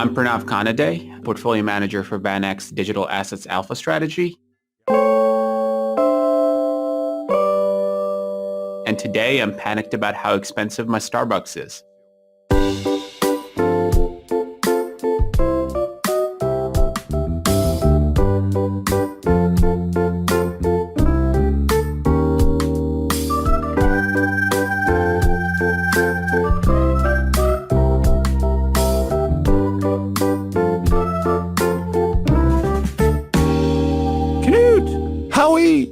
I'm Pranav Kanade, portfolio manager for VanEck's Digital Assets Alpha strategy. And today I'm panicked about how expensive my Starbucks is.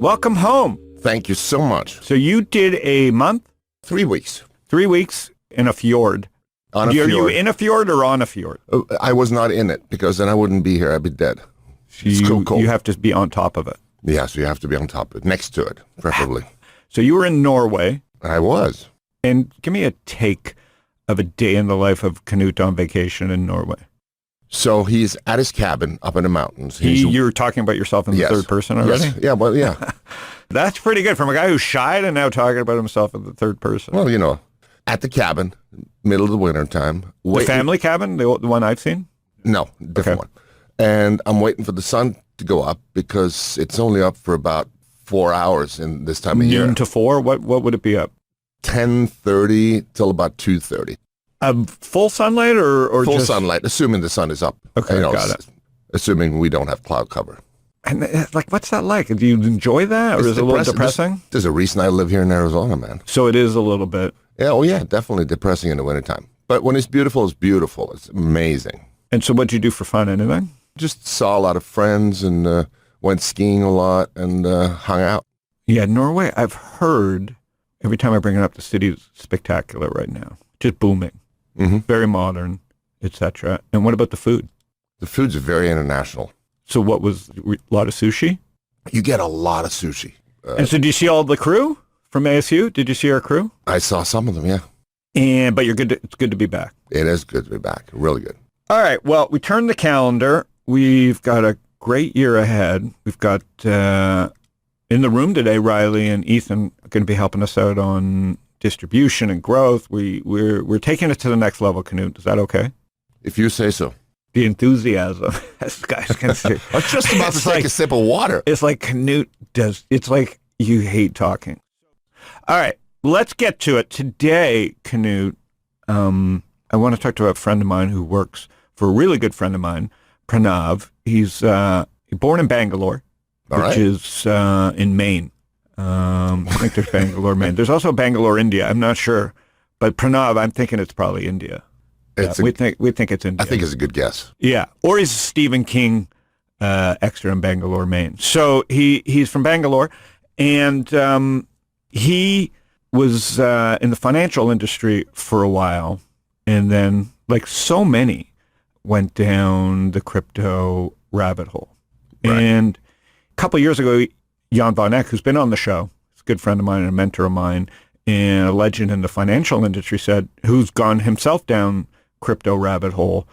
Welcome home. Thank you so much. So you did a month? 3 weeks. 3 weeks in a fjord. On a fjord. Are you fjord. in a fjord or on a fjord? I was not in it because then I wouldn't be here. I'd be dead. It's You, cold. you have to be on top of it. Yeah, so you have to be on top of it, next to it, preferably. So you were in Norway. I was. And give me a take of a day in the life of Knut on vacation in Norway. So he's at his cabin up in the mountains. You're talking about yourself in the Yes. third person already? Yes. Yeah, well, yeah. That's pretty good. From a guy who's shy to now talking about himself in the third person. Well, at the cabin, middle of the winter time. The family cabin, the one I've seen? No, different one. And I'm waiting for the sun to go up because it's only up for about 4 hours in this time of year. Noon to 4? What would it be up? 10:30 till about 2:30. Full sunlight or Full just sunlight, assuming the sun is up. Okay, got it. Assuming we don't have cloud cover. And what's that like? Do you enjoy that, or is it a little depressing? There's a reason I live here in Arizona, man. So it is a little bit. Yeah, oh yeah, definitely depressing in the wintertime. But when it's beautiful, it's beautiful. It's amazing. And so what'd you do for fun, anything? Just saw a lot of friends and went skiing a lot and hung out. Yeah, Norway, I've heard, every time I bring it up, the city's spectacular right now. Just booming. Mm-hmm. Very modern, etc. And what about the food? The food's very international. So what was, a lot of sushi? You get a lot of sushi. And so did you see all the crew from ASU? Did you see our crew? I saw some of them, yeah. But it's good to be back. It is good to be back. Really good. All right. Well, we turned the calendar. We've got a great year ahead. We've got in the room today, Riley and Ethan are going to be helping us out on distribution and growth. We're taking it to the next level, Knut. Is that okay? If you say so. The enthusiasm, as guys can see. I was just about to take a sip of water. It's like Knut does. It's like you hate talking. All right, let's get to it. Today, Knut, I want to talk to a friend of mine who works for a really good friend of mine, Pranav. He's born in Bangalore, which is in Maine. I think there's Bangalore, Maine. There's also Bangalore, India. I'm not sure. But Pranav, I'm thinking it's probably India. We think it's India. I think it's a good guess. Yeah. Or he's Stephen King extra in Bangalore, Maine. So he's from Bangalore, and he was in the financial industry for a while, and then, like so many, went down the crypto rabbit hole. Right. And a couple of years ago, Jan van Eck, who's been on the show, he's a good friend of mine and a mentor of mine, and a legend in the financial industry, who's gone himself down crypto rabbit hole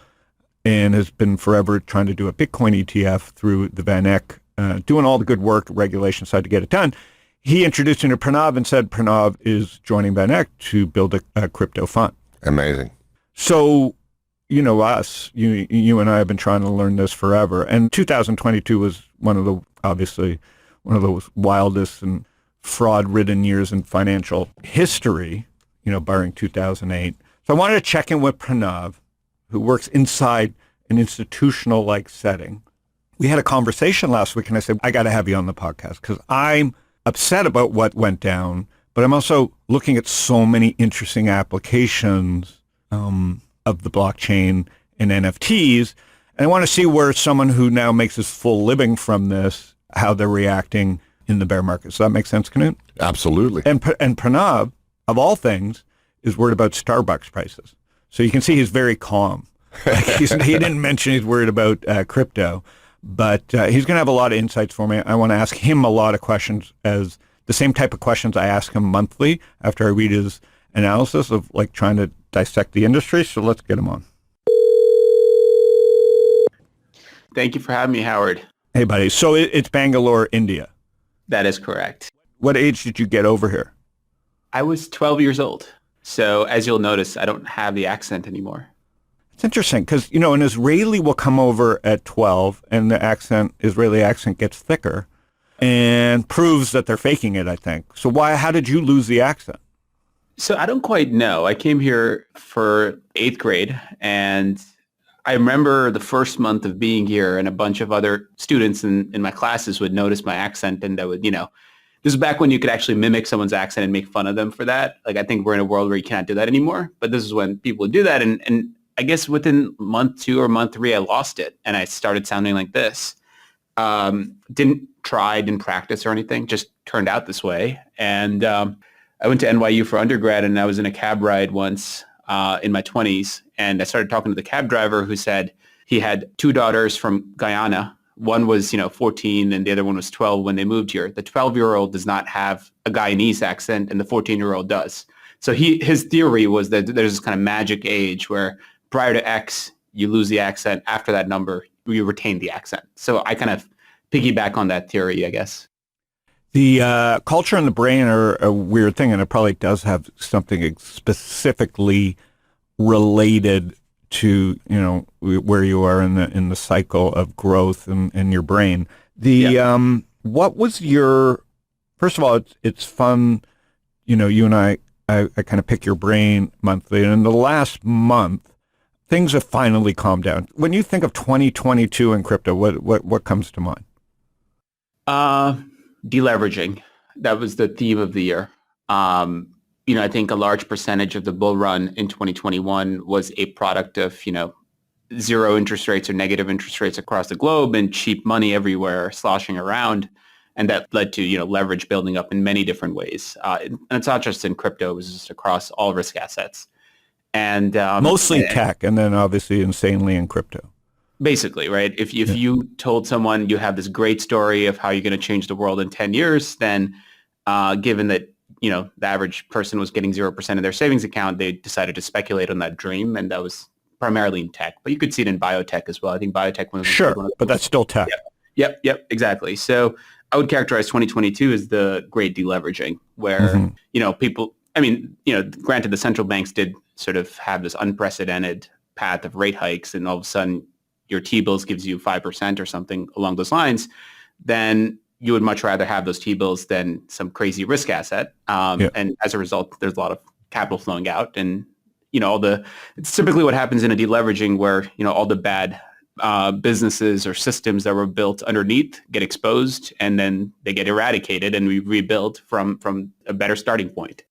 and has been forever trying to do a Bitcoin ETF through the Van Eck, doing all the good work, regulation side to get it done. He introduced me to Pranav and said Pranav is joining Van Eck to build a crypto fund. Amazing. So, us, you and I have been trying to learn this forever. And 2022 was obviously one of those wildest and fraud-ridden years in financial history, barring 2008. So I wanted to check in with Pranav, who works inside an institutional-like setting. We had a conversation last week, and I said, I got to have you on the podcast because I'm upset about what went down, but I'm also looking at so many interesting applications of the blockchain and NFTs, and I want to see where someone who now makes his full living from this, how they're reacting in the bear market. Does that make sense, Knut? Absolutely. And Pranav, of all things, is worried about Starbucks prices. So you can see he's very calm. He didn't mention he's worried about crypto, but he's going to have a lot of insights for me. I want to ask him a lot of questions, as the same type of questions I ask him monthly after I read his analysis of trying to dissect the industry. So let's get him on. Thank you for having me, Howard. Hey, buddy. So it's Bangalore, India. That is correct. What age did you get over here? I was 12 years old. So as you'll notice, I don't have the accent anymore. It's interesting because, an Israeli will come over at 12 and the Israeli accent gets thicker and proves that they're faking it, I think. So how did you lose the accent? So I don't quite know. I came here for 8th grade, and I remember the first month of being here, and a bunch of other students in my classes would notice my accent, and they would, this is back when you could actually mimic someone's accent and make fun of them for that. Like, I think we're in a world where you can't do that animore, but this is when people would do that. And I guess within month 2 or month 3, I lost it, and I started sounding like this. Didn't practice or anything, just turned out this way. And I went to NYU for undergrad, and I was in a cab ride once in my 20s, and I started talking to the cab driver, who said he had 2 daughters from Guyana. One was, 14, and the other one was 12 when they moved here. The 12-year-old does not have a Guyanese accent, and the 14-year-old does. So his theory was that there's this kind of magic age where prior to X, you lose the accent. After that number, you retain the accent. So I kind of piggyback on that theory, I guess. The culture and the brain are a weird thing, and it probably does have something specifically related to where you are in the cycle of growth in your brain. What was your, first of all, it's fun. You and I kind of pick your brain monthly, and in the last month, things have finally calmed down. When you think of 2022 in crypto, what comes to mind? Deleveraging. That was the theme of the year. I think a large percentage of the bull run in 2021 was a product of, zero interest rates or negative interest rates across the globe and cheap money everywhere sloshing around. And that led to, leverage building up in many different ways. And it's not just in crypto, it was just across all risk assets. And mostly tech, and then obviously insanely in crypto. Basically, right? If you told someone you have this great story of how you're going to change the world in 10 years, then given that, the average person was getting 0% of their savings account, they decided to speculate on that dream. And that was primarily in tech, but you could see it in biotech as well. I think biotech was but that's still tech. Yep, exactly. So I would characterize 2022 as the great deleveraging where, people, granted the central banks did sort of have this unprecedented path of rate hikes, and all of a sudden your T-bills gives you 5% or something along those lines, then you would much rather have those T-bills than some crazy risk asset. And as a result, there's a lot of capital flowing out. And, it's typically what happens in a deleveraging where, all the bad businesses or systems that were built underneath get exposed, and then they get eradicated, and we rebuild from a better starting point.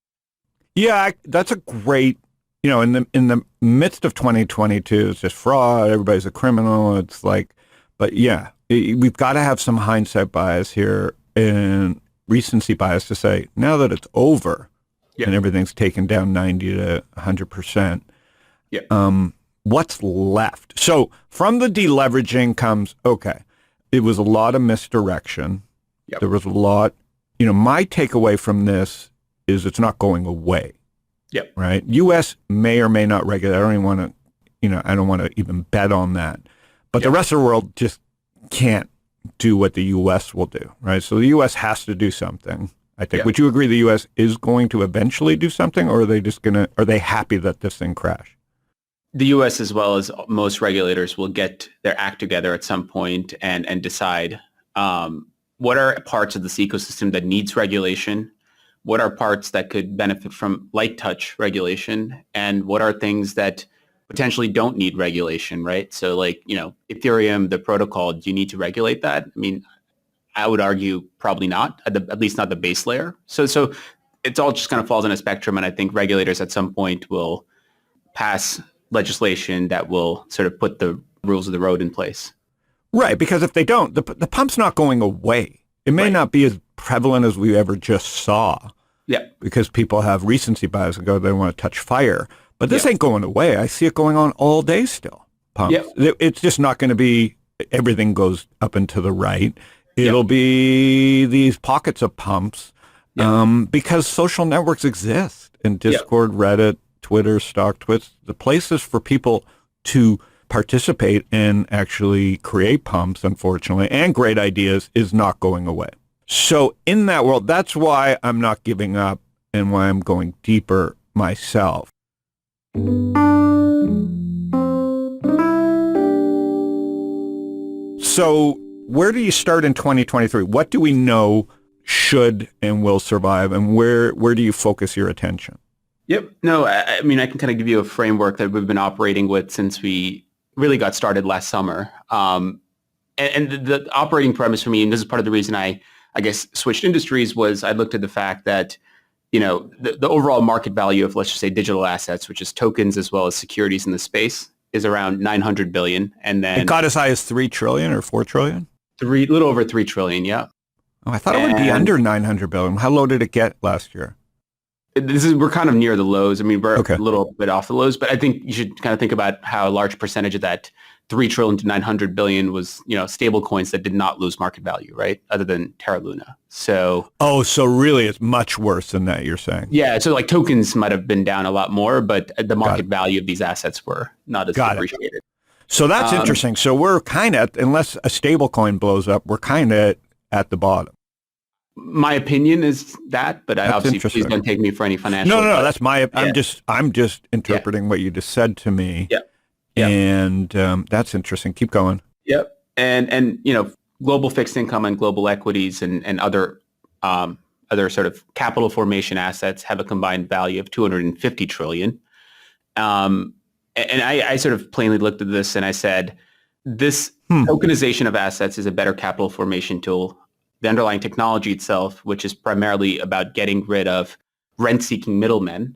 Yeah, that's a great, in the midst of 2022, it's just fraud. Everybody's a criminal. It's like, but yeah, we've got to have some hindsight bias here and recency bias to say, now that it's over and everything's taken down 90 to 100%, what's left? So from the deleveraging comes, it was a lot of misdirection. There was a lot, my takeaway from this is it's not going away. Right. U.S. may or may not regulate. I don't even want to, I don't want to even bet on that. But the rest of the world just can't do what the U.S. will do. Right. So the U.S. has to do something, I think. Would you agree the U.S. is going to eventually do something, or are they just are they happy that this thing crashed? The U.S. as well as most regulators will get their act together at some point and decide what are parts of this ecosystem that needs regulation, what are parts that could benefit from light touch regulation, and what are things that potentially don't need regulation, right? So like, Ethereum, the protocol, do you need to regulate that? I mean, I would argue probably not, at least not the base layer. So it's all just kind of falls on a spectrum, and I think regulators at some point will pass legislation that will sort of put the rules of the road in place. Right, because if they don't, the pump's not going away. It may not be as prevalent as we ever just saw. Because people have recency bias and go, they want to touch fire. But this ain't going away. I see it going on all day still. Pumps. It's just not going to be everything goes up and to the right. It'll be these pockets of pumps because social networks exist. And Discord, Reddit, Twitter, StockTwits, the places for people to participate and actually create pumps, unfortunately, and great ideas is not going away. So in that world, that's why I'm not giving up and why I'm going deeper myself. So where do you start in 2023? What do we know should and will survive, and where do you focus your attention? Yep. No, I mean, I can kind of give you a framework that we've been operating with since we really got started last summer. And the operating premise for me, and this is part of the reason I guess, switched industries, was I looked at the fact that, the overall market value of, let's just say, digital assets, which is tokens as well as securities in the space, is around 900 billion. And then it got as high as 3 trillion or 4 trillion? Little over 3 trillion, yeah. Oh, I thought it would be under 900 billion. How low did it get last year? We're kind of near the lows. I mean, we're okay. a little bit off the lows, but I think you should kind of think about how a large percentage of that 3 trillion to 900 billion was, stable coins that did not lose market value, right? Other than Terra Luna. So. Oh, so really it's much worse than that, you're saying? Yeah. So like tokens might have been down a lot more, but the market value of these assets were not as appreciated. So that's interesting. So we're kind of, unless a stable coin blows up, we're kind of at the bottom. My opinion is that, but obviously please don't take me for any financial. No, that's my, I'm just interpreting what you just said to me. Yeah. And that's interesting. Keep going. Yep. And global fixed income and global equities and other sort of capital formation assets have a combined value of 250 trillion. And I sort of plainly looked at this and I said, this tokenization of assets is a better capital formation tool. The underlying technology itself, which is primarily about getting rid of rent-seeking middlemen,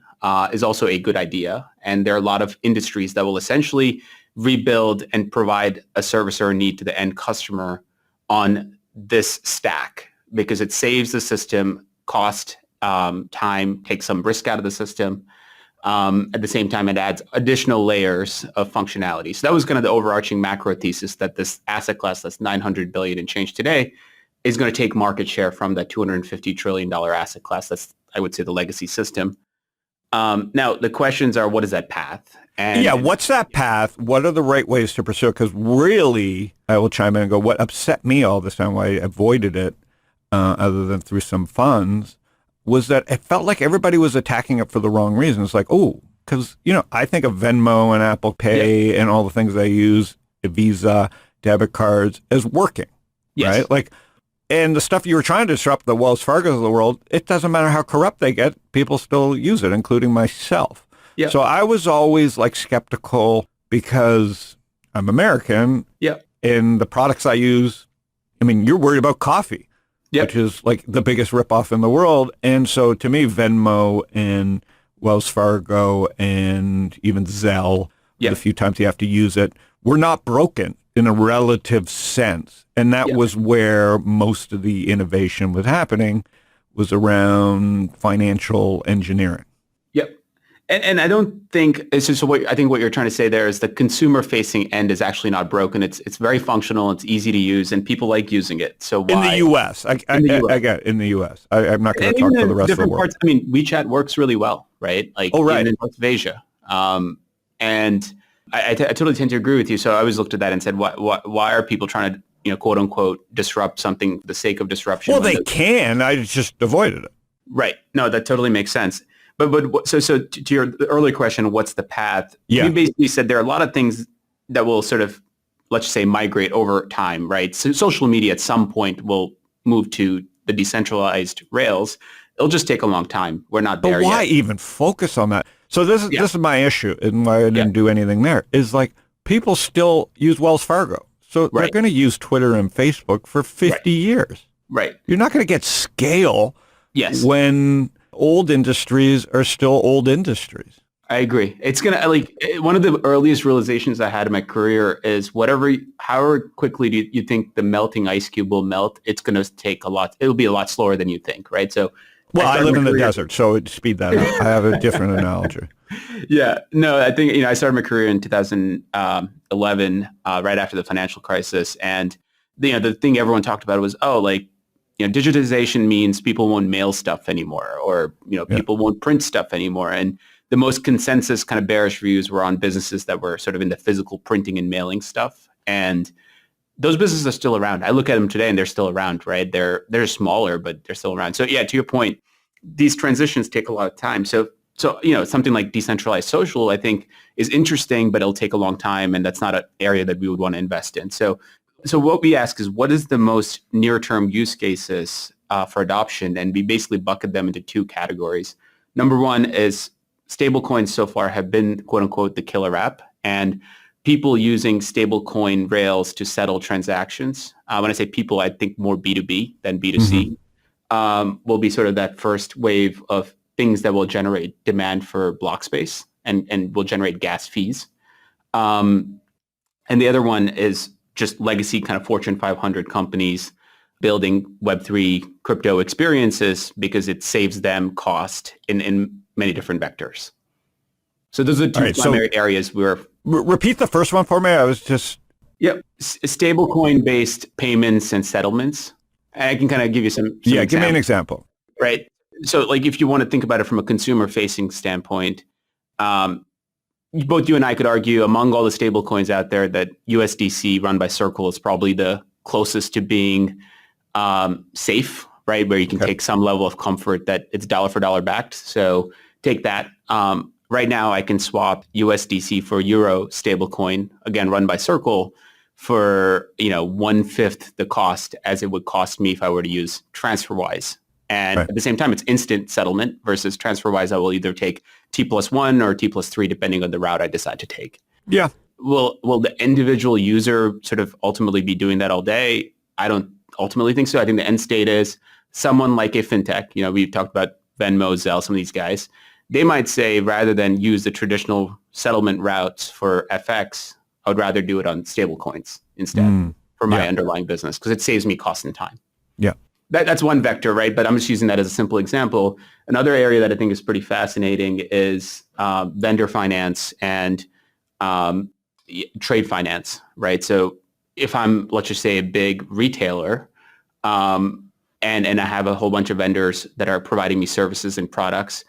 is also a good idea. And there are a lot of industries that will essentially rebuild and provide a service or a need to the end customer on this stack because it saves the system cost, time, takes some risk out of the system. At the same time, it adds additional layers of functionality. So that was kind of the overarching macro thesis that this asset class that's 900 billion and change today is going to take market share from that $250 trillion asset class. That's, I would say, the legacy system. Now, the questions are, what is that path? And what's that path? What are the right ways to pursue it? Because really, I will chime in and go, what upset me all this time, why I avoided it, other than through some funds, was that it felt like everybody was attacking it for the wrong reasons. Like, because, I think of Venmo and Apple Pay and all the things I use, Visa, debit cards, as working, right? Like, and the stuff you were trying to disrupt, the Wells Fargos of the world, it doesn't matter how corrupt they get, people still use it, including myself. Yep. So I was always like skeptical because I'm American. Yep. And the products I use, I mean, you're worried about coffee, which is like the biggest ripoff in the world. And so to me, Venmo and Wells Fargo and even Zelle, the few times you have to use it, we're not broken in a relative sense. And that was where most of the innovation was happening, was around financial engineering. Yep. And I don't think, I think what you're trying to say there is the consumer-facing end is actually not broken. It's very functional, it's easy to use, and people like using it. So why? In the U.S. I get it, in the U.S. I'm not going to talk for the rest of the world. Parts, I mean, WeChat works really well, right? Like even in parts of Asia. And I totally tend to agree with you. So I always looked at that and said, why are people trying to, quote unquote, disrupt something for the sake of disruption? Well, they can. I just avoided it. Right. No, that totally makes sense. But so to your earlier question, what's the path? Yeah. You basically said there are a lot of things that will sort of, let's just say, migrate over time, right? So social media at some point will move to the decentralized rails. It'll just take a long time. We're not there yet. But why even focus on that? So this is my issue, and why I didn't do anything there, is like people still use Wells Fargo. So they're going to use Twitter and Facebook for 50 years. Right. You're not going to get scale when old industries are still old industries. I agree. It's going to, one of the earliest realizations I had in my career is however quickly do you think the melting ice cube will melt, it's going to take it'll be a lot slower than you think, right? So, well, I live in the desert, so it'd speed that up. I have a different analogy. Yeah. No, I think, I started my career in 2011, right after the financial crisis. And, the thing everyone talked about was, digitization means people won't mail stuff anymore, or, people won't print stuff anymore. And the most consensus kind of bearish views were on businesses that were sort of in the physical printing and mailing stuff. And those businesses are still around. I look at them today and they're still around, right? They're smaller, but they're still around. So yeah, to your point, these transitions take a lot of time. So something like decentralized social, I think, is interesting, but it'll take a long time, and that's not an area that we would want to invest in. So So what we ask is, what is the most near-term use cases for adoption? And we basically bucket them into two categories. Number one is stablecoins so far have been, quote unquote, the killer app, and people using stablecoin rails to settle transactions. When I say people, I think more B2B than B2C, will be sort of that first wave of things that will generate demand for block space and will generate gas fees. And the other one is just legacy kind of Fortune 500 companies building Web3 crypto experiences because it saves them cost in many different vectors. So those are the two primary areas where... Repeat the first one for me. I was just... Yep. Stablecoin-based payments and settlements. I can kind of give you some Yeah, examples. give me an example. Right. So like if you want to think about it from a consumer-facing standpoint, both you and I could argue among all the stable coins out there that USDC run by Circle is probably the closest to being safe, right? Where you can take some level of comfort that it's dollar for dollar backed. So take that. Right now I can swap USDC for Euro stablecoin, again, run by Circle for, 1/5 the cost as it would cost me if I were to use TransferWise. And at the same time, it's instant settlement versus TransferWise. I will either take T+1 or T+3, depending on the route I decide to take. Yeah. Will the individual user sort of ultimately be doing that all day? I don't ultimately think so. I think the end state is someone like a fintech. We talked about Venmo, Zelle, some of these guys. They might say, rather than use the traditional settlement routes for FX, I would rather do it on stablecoins instead for my underlying business because it saves me cost and time. Yeah. That's one vector, right? But I'm just using that as a simple example. Another area that I think is pretty fascinating is vendor finance and trade finance, right? So if I'm, let's just say, a big retailer and I have a whole bunch of vendors that are providing me services and products,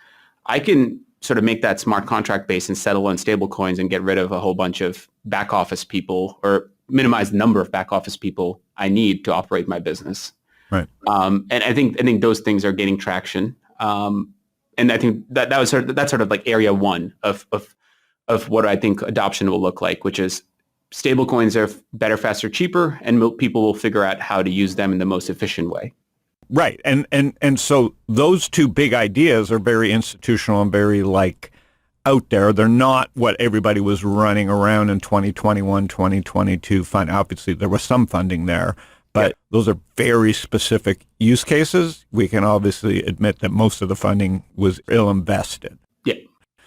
I can sort of make that smart contract base and settle on stable coins and get rid of a whole bunch of back office people or minimize the number of back office people I need to operate my business. Right. And I think those things are gaining traction. And I think that's sort of like area one of what I think adoption will look like, which is stablecoins are better, faster, cheaper, and people will figure out how to use them in the most efficient way. Right. And so those two big ideas are very institutional and very out there. They're not what everybody was running around in 2021, 2022. Obviously, there was some funding there. But those are very specific use cases. We can obviously admit that most of the funding was ill-invested. Yeah.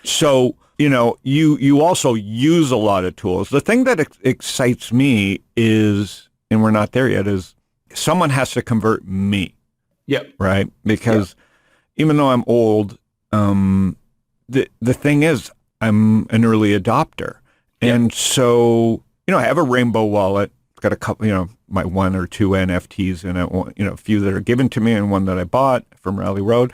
So, you also use a lot of tools. The thing that excites me is, and we're not there yet, is someone has to convert me. Yep. Right? Because even though I'm old, the thing is I'm an early adopter. And so, I have a Rainbow wallet. Got a couple, my one or two NFTs in it, a few that are given to me and one that I bought from Rally Road.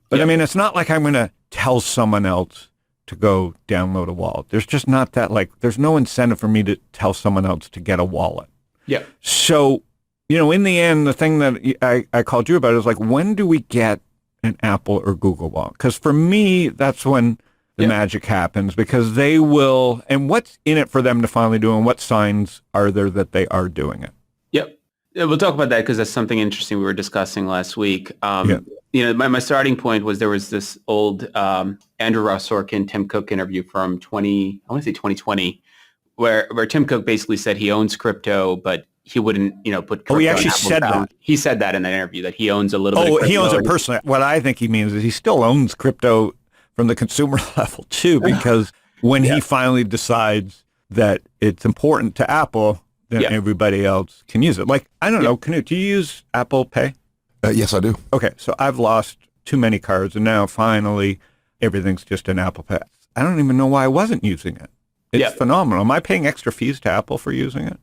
But I mean, it's not like I'm going to tell someone else to go download a wallet. There's just not that, there's no incentive for me to tell someone else to get a wallet. Yeah. So, in the end, the thing that I called you about is when do we get an Apple or Google wallet? Because for me, that's when the magic happens, because they will, and what's in it for them to finally do, and what signs are there that they are doing it? Yep. We'll talk about that because that's something interesting we were discussing last week. My starting point was there was this old Andrew Ross Sorkin, Tim Cook interview from 2020, where Tim Cook basically said he owns crypto, but he wouldn't, put crypto. Oh, he actually said that. He said that in that interview, that he owns a little bit of crypto. He owns it personally. What I think he means is he still owns crypto from the consumer level too, because when he finally decides that it's important to Apple, then everybody else can use it. I don't know, Knut, do you use Apple Pay? Yes, I do. Okay, so I've lost too many cards, and now finally everything's just an Apple Pay. I don't even know why I wasn't using it. It's phenomenal. Am I paying extra fees to Apple for using it?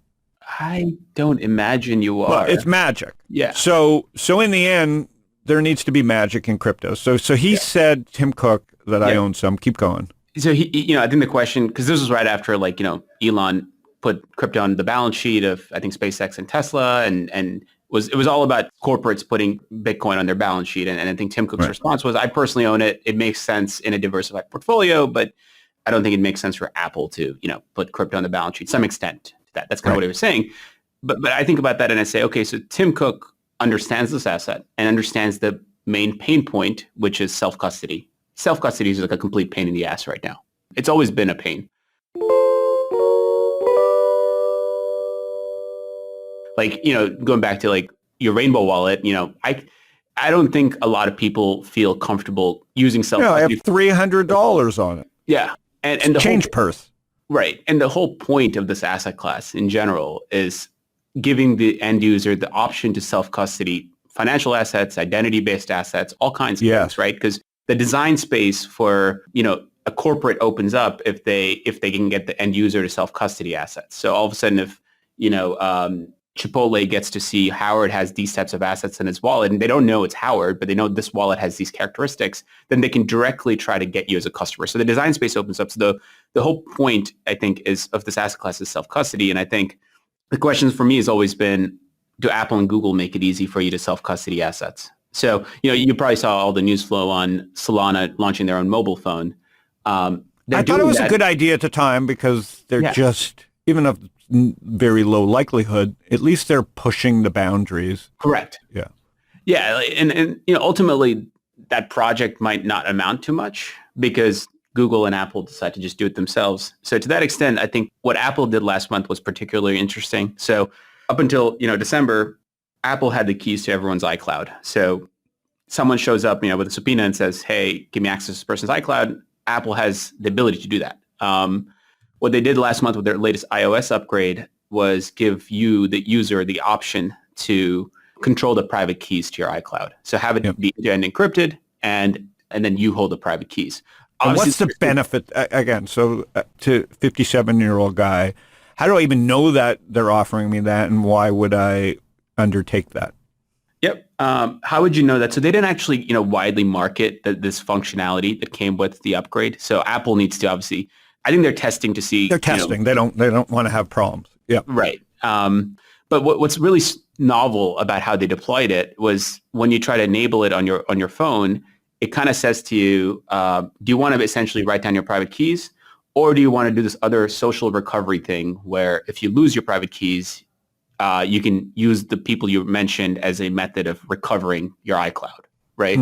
I don't imagine you are. Well, it's magic. Yeah. So in the end, there needs to be magic in crypto. So he said, Tim Cook, that I own some. Keep going. So he, I think the question, because this was right after Elon put crypto on the balance sheet of, I think, SpaceX and Tesla, and it was all about corporates putting Bitcoin on their balance sheet. And I think Tim Cook's response was, I personally own it. It makes sense in a diversified portfolio, but I don't think it makes sense for Apple to, put crypto on the balance sheet to some extent. That's kind of what he was saying. But I think about that and I say, okay, so Tim Cook understands this asset and understands the main pain point, which is self-custody. Self-custody is like a complete pain in the ass right now. It's always been a pain. Like, going back to like your Rainbow wallet, I don't think a lot of people feel comfortable using self-custody. I have $300 on it. Yeah. And the change purse. Right. And the whole point of this asset class in general is giving the end user the option to self-custody financial assets, identity-based assets, all kinds of things, right? Because the design space for, a corporate opens up if they can get the end user to self-custody assets. So all of a sudden, if, Chipotle gets to see Howard has these types of assets in his wallet, and they don't know it's Howard, but they know this wallet has these characteristics, then they can directly try to get you as a customer. So the design space opens up. So the whole point, I think, of this asset class is self-custody. And I think the question for me has always been, do Apple and Google make it easy for you to self-custody assets? So, you probably saw all the news flow on Solana launching their own mobile phone. I thought it was a good idea at the time because they're just, even of very low likelihood, at least they're pushing the boundaries. Correct. Yeah. Yeah. And ultimately that project might not amount to much because Google and Apple decide to just do it themselves. So to that extent, I think what Apple did last month was particularly interesting. So up until, December, Apple had the keys to everyone's iCloud. So someone shows up, with a subpoena and says, hey, give me access to this person's iCloud. Apple has the ability to do that. What they did last month with their latest iOS upgrade was give you, the user, the option to control the private keys to your iCloud. So have it be end-to-end encrypted, and then you hold the private keys. And what's the benefit, again, so to 57-year-old guy, how do I even know that they're offering me that, and why would I undertake that? Yep. How would you know that? So they didn't actually, widely market this functionality that came with the upgrade. So Apple needs to obviously, I think they're testing to see. They're testing. They don't want to have problems. Yeah. Right. But what's really novel about how they deployed it was when you try to enable it on your phone, it kind of says to you, do you want to essentially write down your private keys, or do you want to do this other social recovery thing where if you lose your private keys, you can use the people you mentioned as a method of recovering your iCloud, right?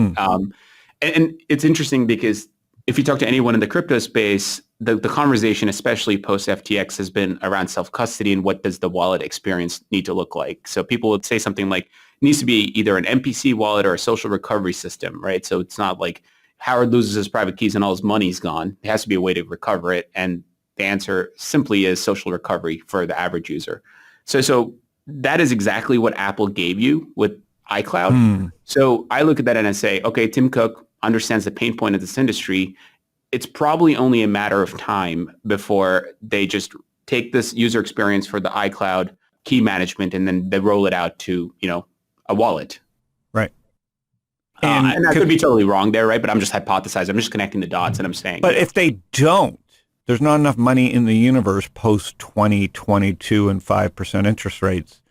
And it's interesting because if you talk to anyone in the crypto space, the conversation, especially post-FTX, has been around self-custody and what does the wallet experience need to look like. So people would say something like, it needs to be either an MPC wallet or a social recovery system, right? So it's not like Howard loses his private keys and all his money's gone. There has to be a way to recover it. And the answer simply is social recovery for the average user. So that is exactly what Apple gave you with iCloud. So I look at that and I say, okay, Tim Cook understands the pain point of this industry. It's probably only a matter of time before they just take this user experience for the iCloud key management and then they roll it out to, a wallet. Right. And I could be totally wrong there, right? But I'm just hypothesizing. I'm just connecting the dots and I'm saying. But if they don't, there's not enough money in the universe post 2022 and 5% interest rates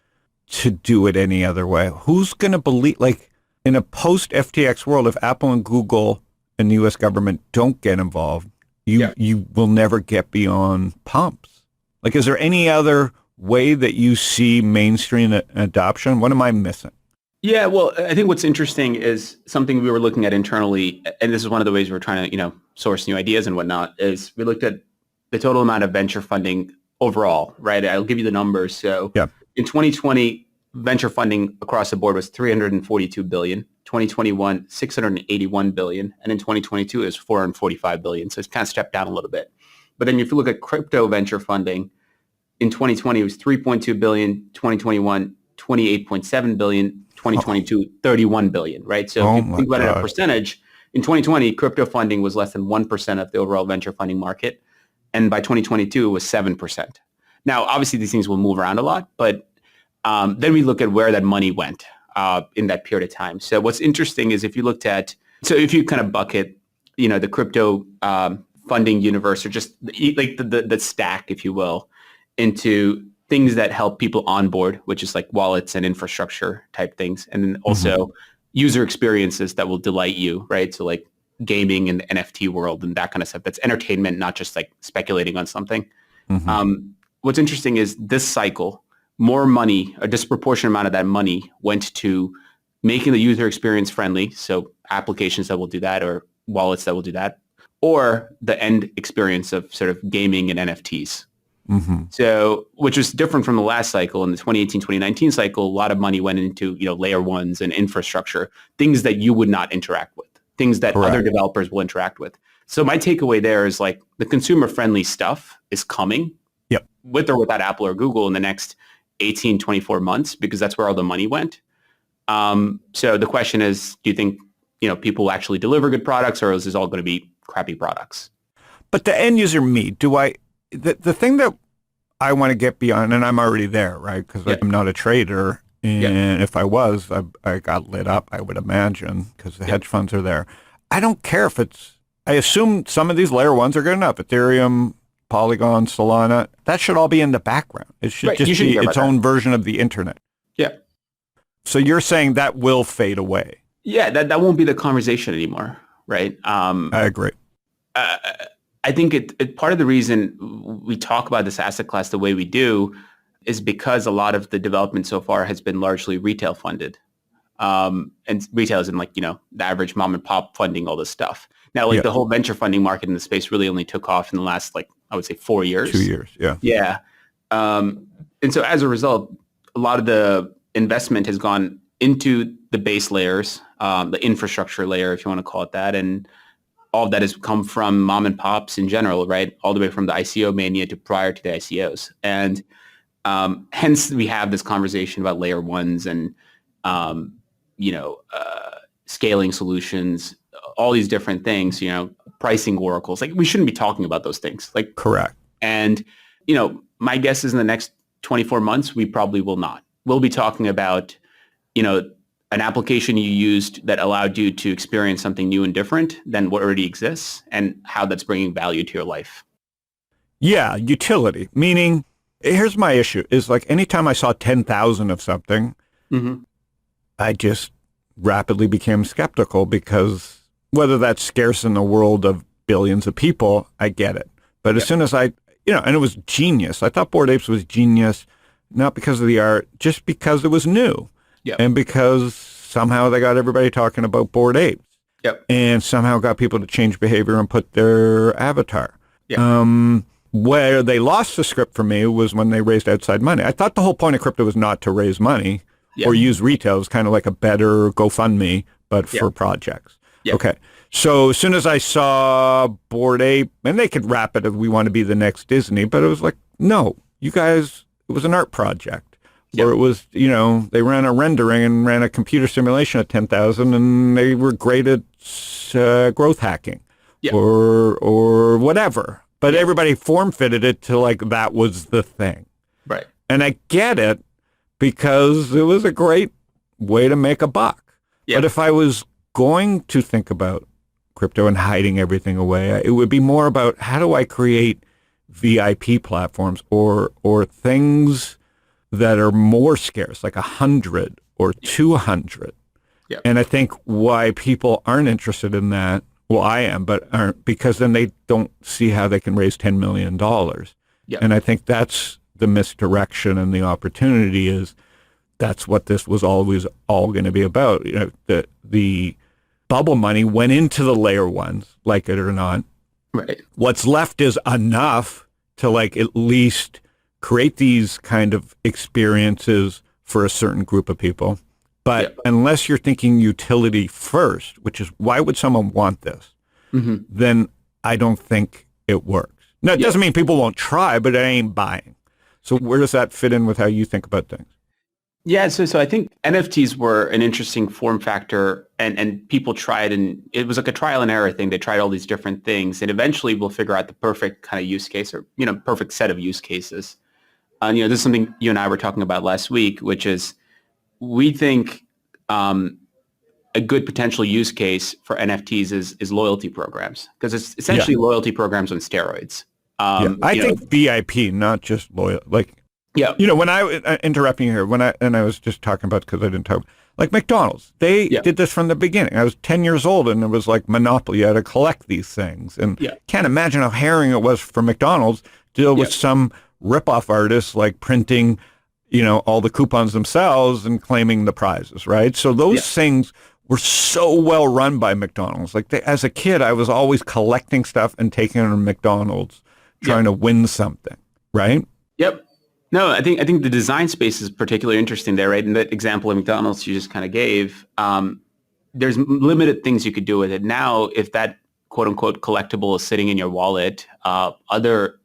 to do it any other way. Who's going to believe, like in a post FTX world, if Apple and Google and the U.S. government don't get involved, you will never get beyond pumps. Like, is there any other way that you see mainstream adoption? What am I missing? Yeah, well, I think what's interesting is something we were looking at internally, and this is one of the ways we're trying to, source new ideas and whatnot, is we looked at the total amount of venture funding overall, right? I'll give you the numbers. So in 2020, venture funding across the board was $342 billion, 2021, $681 billion, and in 2022, it was $445 billion. So it's kind of stepped down a little bit. But then if you look at crypto venture funding, in 2020, it was $3.2 billion, 2021, $28.7 billion, 2022, $31 billion, right? So if you think about it a percentage, in 2020, crypto funding was less than 1% of the overall venture funding market. And by 2022, it was 7%. Now, obviously, these things will move around a lot, but then we look at where that money went in that period of time. So what's interesting is if you looked at, so if you kind of bucket, the crypto funding universe or just like the stack, if you will, into things that help people onboard, which is like wallets and infrastructure type things. And then also user experiences that will delight you, right? So like gaming and the NFT world and that kind of stuff. That's entertainment, not just like speculating on something. What's interesting is this cycle, more money, a disproportionate amount of that money went to making the user experience friendly, so applications that will do that or wallets that will do that, or the end experience of sort of gaming and NFTs. So, which was different from the last cycle. In the 2018, 2019 cycle, a lot of money went into, layer ones and infrastructure, things that you would not interact with, things that other developers will interact with. So my takeaway there is like the consumer friendly stuff is coming with or without Apple or Google in the next 18, 24 months, because that's where all the money went. So the question is, do you think, people will actually deliver good products, or is this all going to be crappy products? But the end user, me, the thing that I want to get beyond, and I'm already there, right? Because I'm not a trader. And if I was, I got lit up, I would imagine, because the hedge funds are there. I don't care if I assume some of these layer ones are good enough. Ethereum, Polygon, Solana, that should all be in the background. It should just be its own version of the internet. Yeah. So you're saying that will fade away? Yeah, that won't be the conversation anymore, right? I agree. I think part of the reason we talk about this asset class the way we do is because a lot of the development so far has been largely retail funded. And retail is in the average mom and pop funding all this stuff. Now, the whole venture funding market in the space really only took off in the last, I would say 4 years. 2 years, yeah. Yeah. And so as a result, a lot of the investment has gone into the base layers, the infrastructure layer, if you want to call it that. And all of that has come from mom and pops in general, right? All the way from the ICO mania to prior to the ICOs. And hence we have this conversation about layer ones and, scaling solutions, all these different things, pricing oracles. We shouldn't be talking about those things. Correct. And, my guess is in the next 24 months, we probably will not. We'll be talking about, an application you used that allowed you to experience something new and different than what already exists and how that's bringing value to your life. Yeah, utility. Meaning, here's my issue, is anytime I saw 10,000 of something, I just rapidly became skeptical, because whether that's scarce in the world of billions of people, I get it. But as soon as and it was genius. I thought Bored Apes was genius, not because of the art, just because it was new. Yep. And because somehow they got everybody talking about Bored Apes. Yep. And somehow got people to change behavior and put their avatar. Yep. Where they lost the script for me was when they raised outside money. I thought the whole point of crypto was not to raise money or use retail. It was kind of like a better GoFundMe, but for projects. Yep. Okay. So as soon as I saw Bored Ape, and they could wrap it as we want to be the next Disney, but it was like, no, you guys, it was an art project. Where it was, they ran a rendering and ran a computer simulation at 10,000, and they were great at growth hacking or whatever. But everybody form-fitted it to that was the thing. Right. And I get it, because it was a great way to make a buck. Yep. But if I was going to think about crypto and hiding everything away, it would be more about how do I create VIP platforms or things that are more scarce, like 100 or 200. Yep. And I think why people aren't interested in that, well, I am, but aren't, because then they don't see how they can raise $10 million. Yep. And I think that's the misdirection, and the opportunity is that's what this was always all going to be about. The bubble money went into the layer ones, like it or not. Right. What's left is enough to at least create these kind of experiences for a certain group of people. But unless you're thinking utility first, which is why would someone want this, then I don't think it works. Now, it doesn't mean people won't try, but it ain't buying. So where does that fit in with how you think about things? Yeah, so I think NFTs were an interesting form factor, and people tried, and it was like a trial and error thing. They tried all these different things, and eventually we'll figure out the perfect kind of use case, or perfect set of use cases. And this is something you and I were talking about last week, which is we think a good potential use case for NFTs is loyalty programs, because it's essentially loyalty programs on steroids. I think VIP, not just loyal. When I interrupting you here, I was just talking about, because I didn't talk, McDonald's, they did this from the beginning. I was 10 years old, and it was like Monopoly. You had to collect these things, and can't imagine how harrowing it was for McDonald's to deal with some rip-off artists printing, all the coupons themselves and claiming the prizes, right? So those things were so well run by McDonald's. Like as a kid, I was always collecting stuff and taking it to McDonald's, trying to win something, right? Yep. No, I think the design space is particularly interesting there, right? In that example of McDonald's you just kind of gave, there's limited things you could do with it. Now, if that quote unquote collectible is sitting in your wallet, other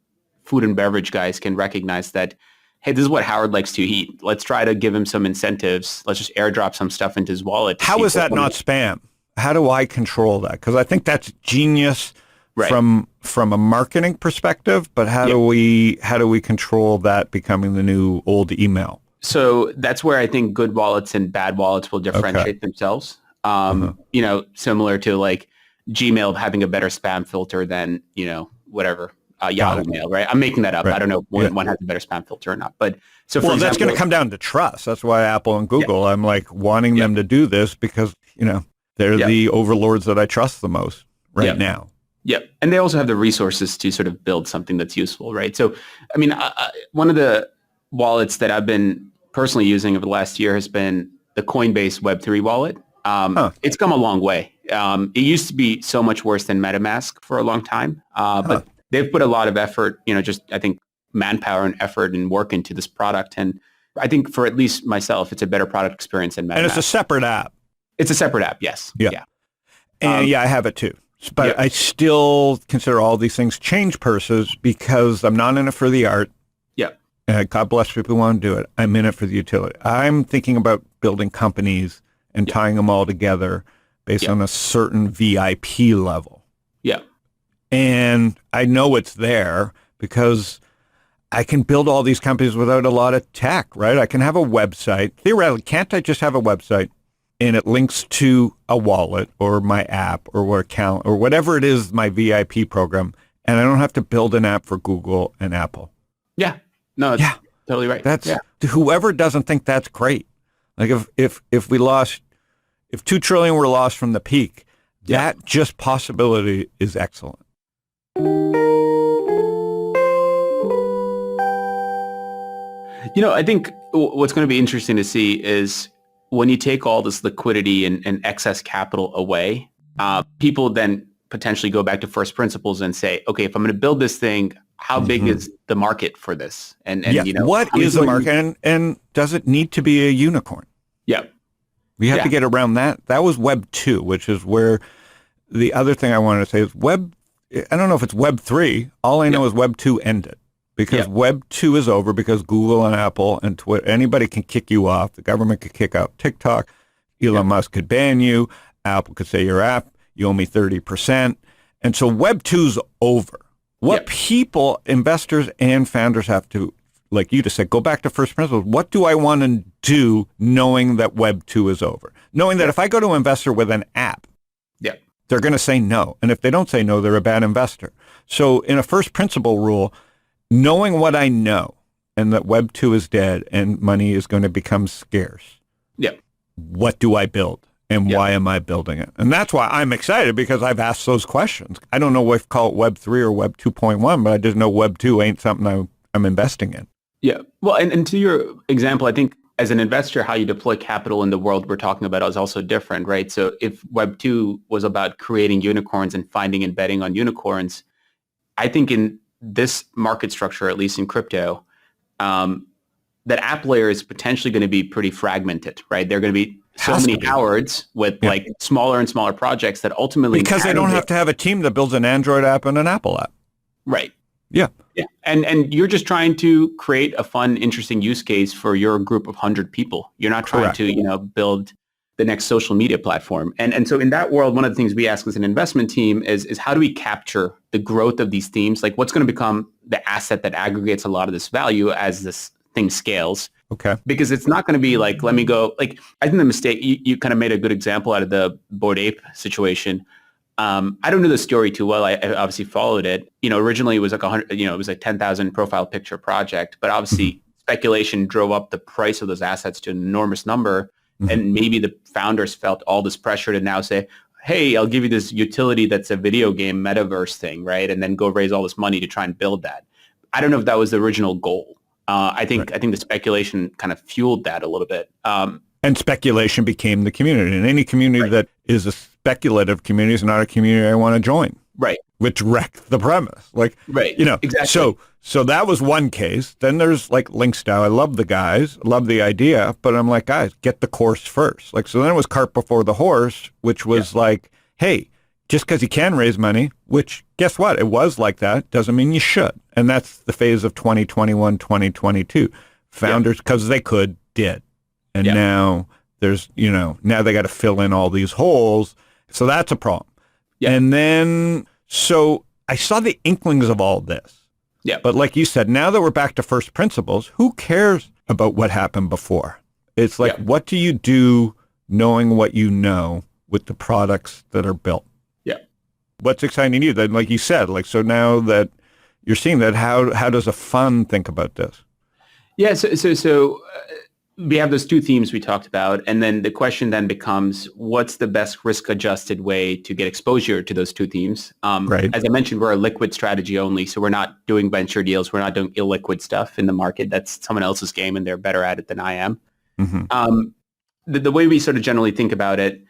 food and beverage guys can recognize that, hey, this is what Howard likes to eat. Let's try to give him some incentives. Let's just airdrop some stuff into his wallet. How is that not spam? How do I control that? Because I think that's genius from a marketing perspective, but how do we control that becoming the new old email? So that's where I think good wallets and bad wallets will differentiate themselves. Similar to like Gmail having a better spam filter than, whatever. Yahoo Mail, right? I'm making that up. Right. I don't know if one has a better spam filter or not. But so, for example, that's going to come down to trust. That's why Apple and Google, I'm like wanting them to do this because, they're the overlords that I trust the most now. Yep. And they also have the resources to sort of build something that's useful, right? So, I mean, one of the wallets that I've been personally using over the last year has been the Coinbase Web3 wallet. It's come a long way. It used to be so much worse than MetaMask for a long time, but they've put a lot of effort, I think manpower and effort and work into this product. And I think for at least myself, it's a better product experience than MetaMask. And it's a separate app. It's a separate app, yes. Yeah. And I have it too. But I still consider all these things change purses because I'm not in it for the art. Yeah. God bless people who want to do it. I'm in it for the utility. I'm thinking about building companies and tying them all together based on a certain VIP level. Yeah. And I know it's there because I can build all these companies without a lot of tech, right? I can have a website. Theoretically, can't I just have a website and it links to a wallet or my app or account or whatever it is, my VIP program, and I don't have to build an app for Google and Apple? Yeah. No, that's totally right. That's whoever doesn't think that's great. Like if 2 trillion were lost from the peak, that just possibility is excellent. I think what's going to be interesting to see is when you take all this liquidity and excess capital away, people then potentially go back to first principles and say, okay, if I'm going to build this thing, how big is the market for this? And what is the market? And does it need to be a unicorn? Yeah. We have to get around that. That was Web 2, which is where the other thing I wanted to say is I don't know if it's Web 3. All I know is Web 2 ended. Because Web 2 is over because Google and Apple and Twitter, anybody can kick you off. The government could kick out TikTok. Elon Musk could ban you. Apple could say your app, you owe me 30%. And so Web 2's over. What people, investors and founders have to, like you just said, go back to first principles. What do I want to do knowing that Web 2 is over? Knowing that if I go to an investor with an app, they're going to say no. And if they don't say no, they're a bad investor. So in a first principle rule, knowing what I know and that Web 2 is dead and money is going to become scarce. Yeah. What do I build and why am I building it? And that's why I'm excited because I've asked those questions. I don't know if to call it Web 3 or Web 2.1, but I just know Web 2 ain't something I'm investing in. Yeah. Well, and to your example, I think as an investor, how you deploy capital in the world we're talking about is also different, right? So if Web 2 was about creating unicorns and finding and betting on unicorns, I think in this market structure, at least in crypto, that app layer is potentially going to be pretty fragmented, right? There are going to be so many Howards with like smaller and smaller projects that ultimately... Because they don't have to have a team that builds an Android app and an Apple app. Right. Yeah. Yeah. And you're just trying to create a fun, interesting use case for your group of 100 people. You're not trying to, build the next social media platform. And so in that world, one of the things we ask as an investment team is how do we capture the growth of these themes? Like what's going to become the asset that aggregates a lot of this value as this thing scales? Okay. Because it's not going to be like, let me go, like, I think the mistake, you kind of made a good example out of the Bored Ape situation. I don't know the story too well. I obviously followed it. Originally it was like 100, it was like 10,000 profile picture project, but obviously speculation drove up the price of those assets to an enormous number. And maybe the founders felt all this pressure to now say, hey, I'll give you this utility that's a video game metaverse thing, right? And then go raise all this money to try and build that. I don't know if that was the original goal. I think the speculation kind of fueled that a little bit. And speculation became the community. And any community that is a speculative community is not a community I want to join. Right. Which wrecked the premise. Like, right. Exactly. So that was one case. Then there's like Linkstyle. I love the guys, love the idea, but I'm like, guys, get the course first. Like, so then it was cart before the horse, which was like, hey, just because you can raise money, which guess what? It was like that, doesn't mean you should. And that's the phase of 2021, 2022. Founders, because they could, did. And now there's, now they got to fill in all these holes. So that's a problem. Yeah. And then, so I saw the inklings of all this. Yeah. But like you said, now that we're back to first principles, who cares about what happened before? It's like, what do you do knowing what you know with the products that are built? Yeah. What's exciting to you? Then, like you said, like, so now that you're seeing that, how does a fund think about this? Yeah. So we have those two themes we talked about, and then the question then becomes, what's the best risk-adjusted way to get exposure to those two themes? Right. As I mentioned, we're a liquid strategy only, so we're not doing venture deals. We're not doing illiquid stuff in the market. That's someone else's game, and they're better at it than I am. Mm-hmm. The way we sort of generally think about it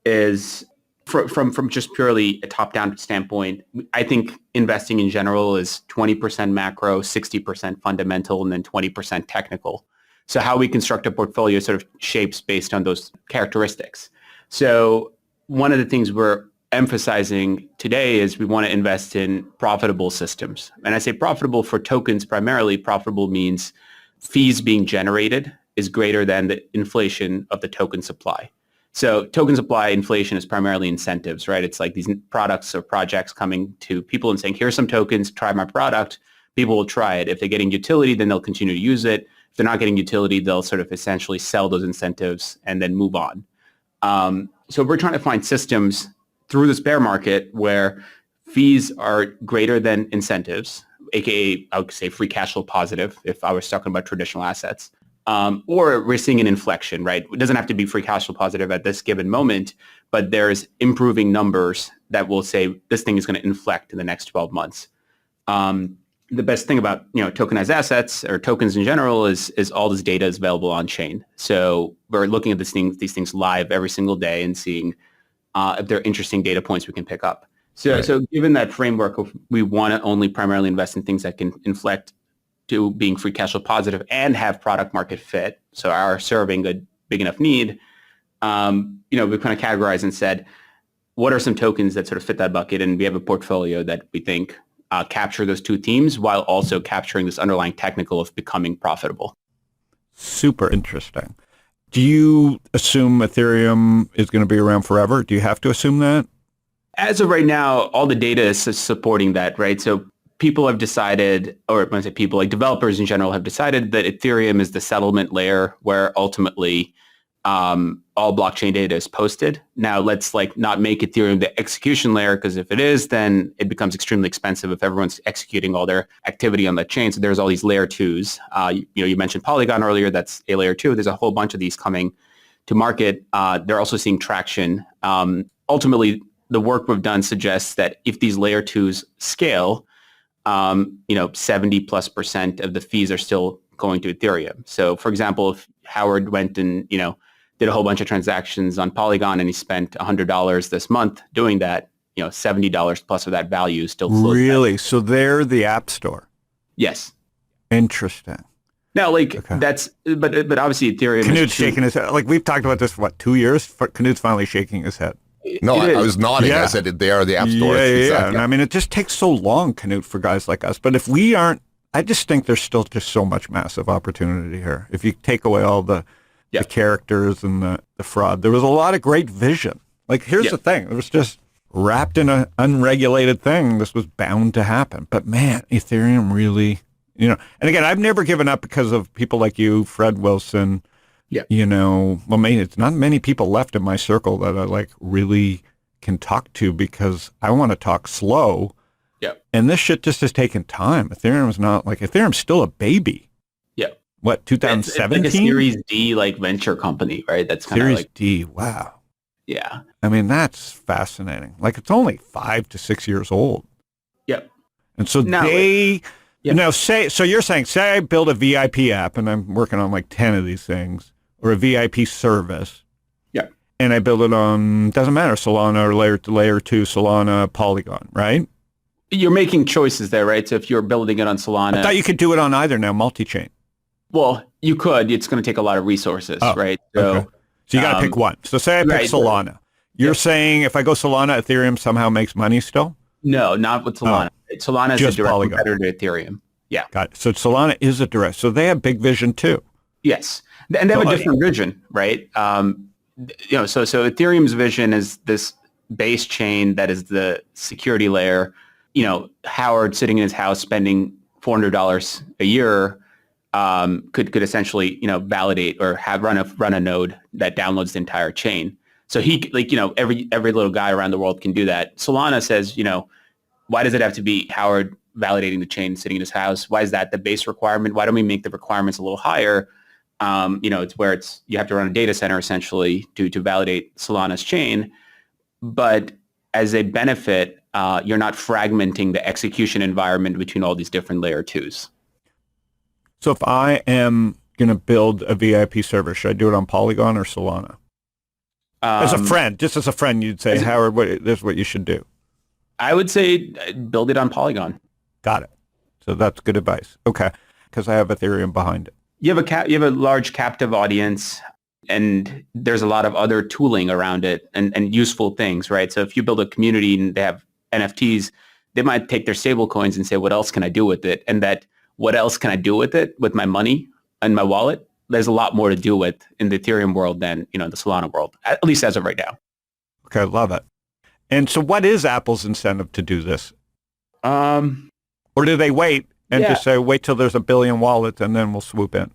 is from just purely a top-down standpoint. I think investing in general is 20% macro, 60% fundamental, and then 20% technical. So how we construct a portfolio sort of shapes based on those characteristics. So one of the things we're emphasizing today is we want to invest in profitable systems. And I say profitable for tokens primarily. Profitable means fees being generated is greater than the inflation of the token supply. So token supply inflation is primarily incentives, right? It's like these products or projects coming to people and saying, here's some tokens, try my product. People will try it. If they're getting utility, then they'll continue to use it. If they're not getting utility, they'll sort of essentially sell those incentives and then move on. So we're trying to find systems through this bear market where fees are greater than incentives, aka I would say free cash flow positive if I was talking about traditional assets. Or we're seeing an inflection, right? It doesn't have to be free cash flow positive at this given moment, but there's improving numbers that will say this thing is going to inflect in the next 12 months. The best thing about tokenized assets or tokens in general is all this data is available on chain. So we're looking at these things live every single day and seeing if there are interesting data points we can pick up. So given that framework, we want to only primarily invest in things that can inflect to being free cash flow positive and have product market fit. So are serving a big enough need. We kind of categorized and said, what are some tokens that sort of fit that bucket? And we have a portfolio that we think capture those two themes while also capturing this underlying technical of becoming profitable. Super interesting. Do you assume Ethereum is going to be around forever? Do you have to assume that? As of right now, all the data is supporting that, right? So people have decided, or when I say people, like developers in general have decided that Ethereum is the settlement layer where ultimately all blockchain data is posted. Now let's not make Ethereum the execution layer, because if it is, then it becomes extremely expensive if everyone's executing all their activity on the chain. So there's all these layer twos. You mentioned Polygon earlier. That's a layer two. There's a whole bunch of these coming to market. They're also seeing traction. Ultimately, the work we've done suggests that if these layer twos scale, 70+% of the fees are still going to Ethereum. So for example, if Howard went and, did a whole bunch of transactions on Polygon and he spent $100 this month doing that, $70 plus of that value still flows. Really? Back. So they're the App Store? Yes. Interesting. Now, that's, but obviously Ethereum Knut's shaking his head. We've talked about this for 2 years? Knut's finally shaking his head. No, I was nodding. Yeah. I said they are the App Store. Yeah. Exactly. And it just takes so long, Knut, for guys like us. But if we aren't, I just think there's still just so much massive opportunity here. If you take away all the characters and the fraud, there was a lot of great vision. Here's the thing. It was just wrapped in an unregulated thing. This was bound to happen. But man, Ethereum really, and again, I've never given up because of people like you, Fred Wilson. Yeah. It's not many people left in my circle that I really can talk to because I want to talk slow. Yeah. And this shit just has taken time. Ethereum's not Ethereum's still a baby. Yeah. What, 2017? It's like a Series D venture company, right? That's kind of Series D. Wow. Yeah. That's fascinating. It's only 5 to 6 years old. Yep. And so they Yeah. Now, so you're saying, say I build a VIP app, and I'm working on like 10 of these things, or a VIP service, Yeah. and I build it on, doesn't matter, Solana or layer 2, Solana, Polygon, right? You're making choices there, right? So if you're building it on Solana, I thought you could do it on either now, multi-chain. well, you could. It's going to take a lot of resources, right? So, okay. So you got to pick one. So say I pick Solana. You're saying if I go Solana, Ethereum somehow makes money still? No, not with Solana. Solana is a direct Polygon. competitor to Ethereum. Yeah. Got it. So Solana is a direct. So they have big vision too. Yes. And they have a different vision, right? So Ethereum's vision is this base chain that is the security layer. Howard sitting in his house spending $400 a year could essentially, validate or run a node that downloads the entire chain. So he, every little guy around the world can do that. Solana says, why does it have to be Howard validating the chain sitting in his house? Why is that the base requirement? Why don't we make the requirements a little higher? It's where you have to run a data center essentially to validate Solana's chain. But as a benefit, you're not fragmenting the execution environment between all these different layer twos. So if I am going to build a VIP server, should I do it on Polygon or Solana? As a friend, you'd say, Howard, this is what you should do. I would say build it on Polygon. Got it. So that's good advice. Okay, because I have Ethereum behind it. You have a large captive audience, and there's a lot of other tooling around it and useful things, right? So if you build a community and they have NFTs, they might take their stablecoins and say, what else can I do with it? And that what else can I do with it, with my money and my wallet? There's a lot more to do with in the Ethereum world than, the Solana world, at least as of right now. Okay, I love it. And so what is Apple's incentive to do this? Or do they wait and just say, wait till there's 1 billion wallets and then we'll swoop in?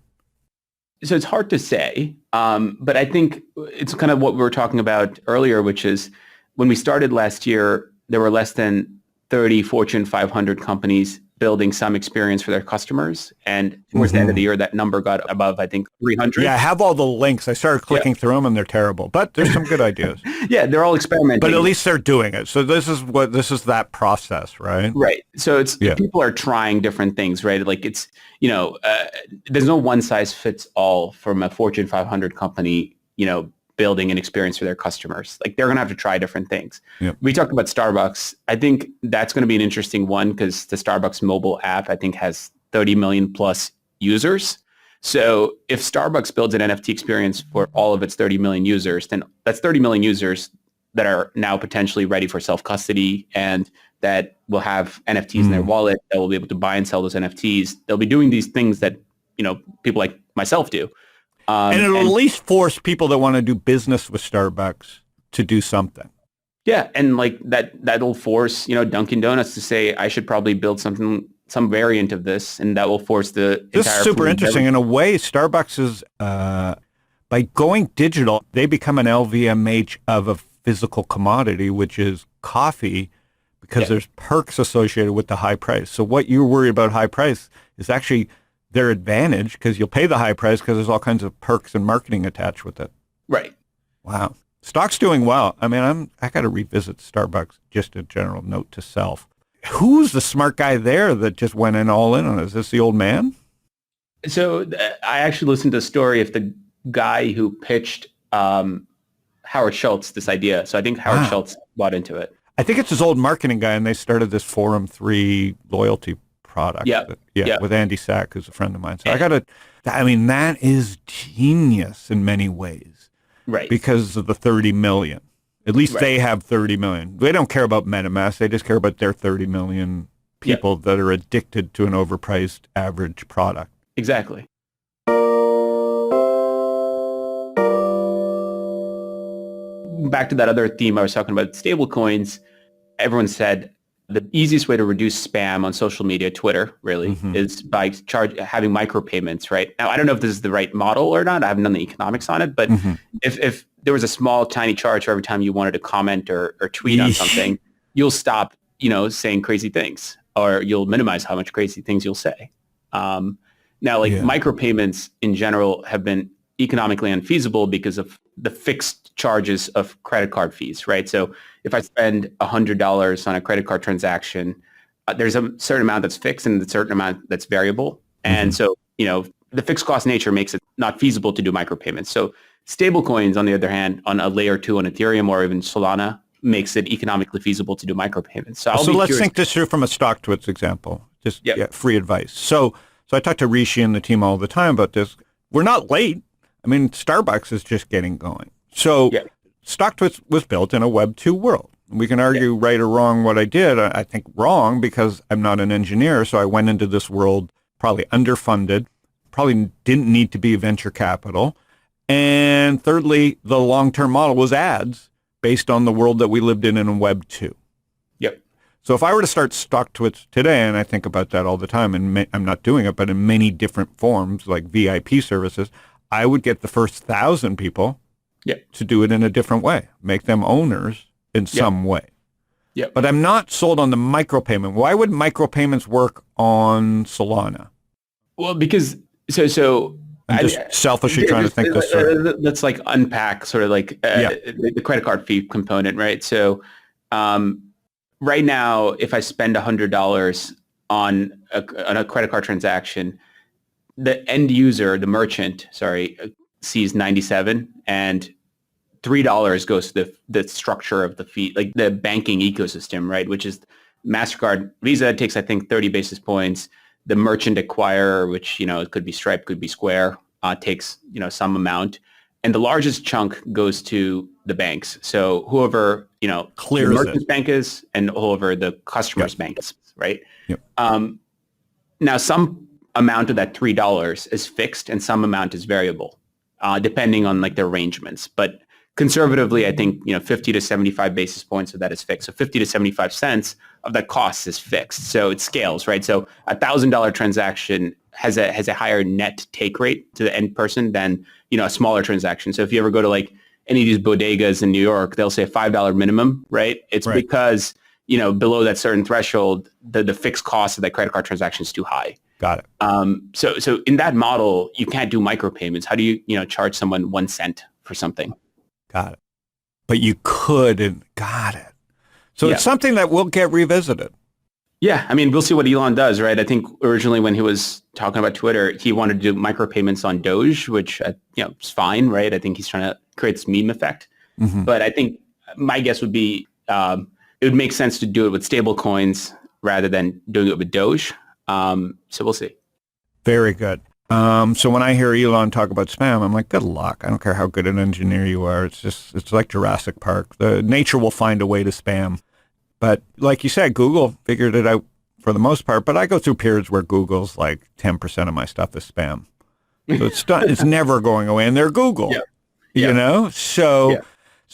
So it's hard to say, but I think it's kind of what we were talking about earlier, which is when we started last year, there were less than 30 Fortune 500 companies building some experience for their customers. And towards the end of the year, that number got above, I think, 300. Yeah, I have all the links. I started clicking through them and they're terrible, but there's some good ideas. Yeah, they're all experimenting. But at least they're doing it. So this is that process, right? Right. So people are trying different things, right? Like it's, there's no one size fits all from a Fortune 500 company, building an experience for their customers. Like they're going to have to try different things. Yep. We talked about Starbucks. I think that's going to be an interesting one because the Starbucks mobile app, I think, has 30 million plus users. So if Starbucks builds an NFT experience for all of its 30 million users, then that's 30 million users that are now potentially ready for self-custody and that will have NFTs in their wallet, that will be able to buy and sell those NFTs. They'll be doing these things that, people like myself do. And it'll at least force people that want to do business with Starbucks to do something. Yeah, and like that'll force, Dunkin' Donuts to say, I should probably build some variant of this, and that will force the This entire is super interesting. In a way, Starbucks is, by going digital, they become an LVMH of a physical commodity, which is coffee, because there's perks associated with the high price. So what you're worried about high price is actually their advantage because you'll pay the high price because there's all kinds of perks and marketing attached with it. Right. Wow. Stock's doing well. I mean, I got to revisit Starbucks, just a general note to self. Who's the smart guy there that just went in all in on it? Is this the old man? So I actually listened to a story of the guy who pitched Howard Schultz this idea. So I think Howard Schultz bought into it. I think it's his old marketing guy, and they started this Forum 3 loyalty product. With Andy Sack, who's a friend of mine. So that is genius in many ways. Right. Because of the 30 million. At least they have 30 million. They don't care about MetaMask. They just care about their 30 million people that are addicted to an overpriced average product. Exactly. Back to that other theme I was talking about, stablecoins, everyone said the easiest way to reduce spam on social media, Twitter, really, is by having micropayments, right? Now, I don't know if this is the right model or not. I haven't done the economics on it, but if there was a small, tiny charge for every time you wanted to comment or tweet on something, you'll stop, saying crazy things, or you'll minimize how much crazy things you'll say. Micropayments in general have been economically unfeasible because of the fixed charges of credit card fees, right? So if I spend $100 on a credit card transaction, there's a certain amount that's fixed and a certain amount that's variable. And so, the fixed cost nature makes it not feasible to do micropayments. So stablecoins, on the other hand, on a layer 2 on Ethereum or even Solana, makes it economically feasible to do micropayments. So let's think this through from a StockTwits example. Just free advice. So I talk to Rishi and the team all the time about this. We're not late. I mean, Starbucks is just getting going. So StockTwits was built in a Web 2 world. We can argue right or wrong what I did. I think wrong because I'm not an engineer. So I went into this world probably underfunded, probably didn't need to be venture capital. And thirdly, the long-term model was ads based on the world that we lived in Web 2. Yep. So if I were to start StockTwits today, and I think about that all the time, and I'm not doing it, but in many different forms like VIP services, I would get the first 1,000 people to do it in a different way, make them owners in some way. Yep. But I'm not sold on the micropayment. Why would micropayments work on Solana? Well, because so I'm just selfishly trying to think this through. Let's like unpack sort of like the credit card fee component, right? So right now, if I spend $100 on a credit card transaction, the end user, the merchant, sees 97 and $3 goes to the structure of the fee, like the banking ecosystem, right? Which is MasterCard, Visa takes, I think, 30 basis points. The merchant acquirer, which, it could be Stripe, could be Square, takes, some amount. And the largest chunk goes to the banks. So whoever, clears the merchant's bank is and whoever the customer's bank is, right? Yep. Now, some amount of that $3 is fixed and some amount is variable, depending on like the arrangements. But conservatively, I think, 50 to 75 basis points of that is fixed. So 50 to 75 cents of that cost is fixed. So it scales, right? So $1,000 transaction has a higher net take rate to the end person than, a smaller transaction. So if you ever go to like any of these bodegas in New York, they'll say a $5 minimum, right? It's because, below that certain threshold, the fixed cost of that credit card transaction is too high. Got it. So in that model, you can't do micropayments. How do you, charge someone 1 cent for something? Got it. But you could, and got it. So it's something that will get revisited. Yeah. I mean, we'll see what Elon does, right? I think originally when he was talking about Twitter, he wanted to do micropayments on Doge, which, is fine, right? I think he's trying to create this meme effect. Mm-hmm. But I think my guess would be it would make sense to do it with stablecoins rather than doing it with Doge. So we'll see. Very good. So when I hear Elon talk about spam, I'm like, good luck. I don't care how good an engineer you are. It's like Jurassic Park. The nature will find a way to spam. But like you said, Google figured it out for the most part. But I go through periods where Google's like 10% of my stuff is spam. So it's never going away. And they're Google, So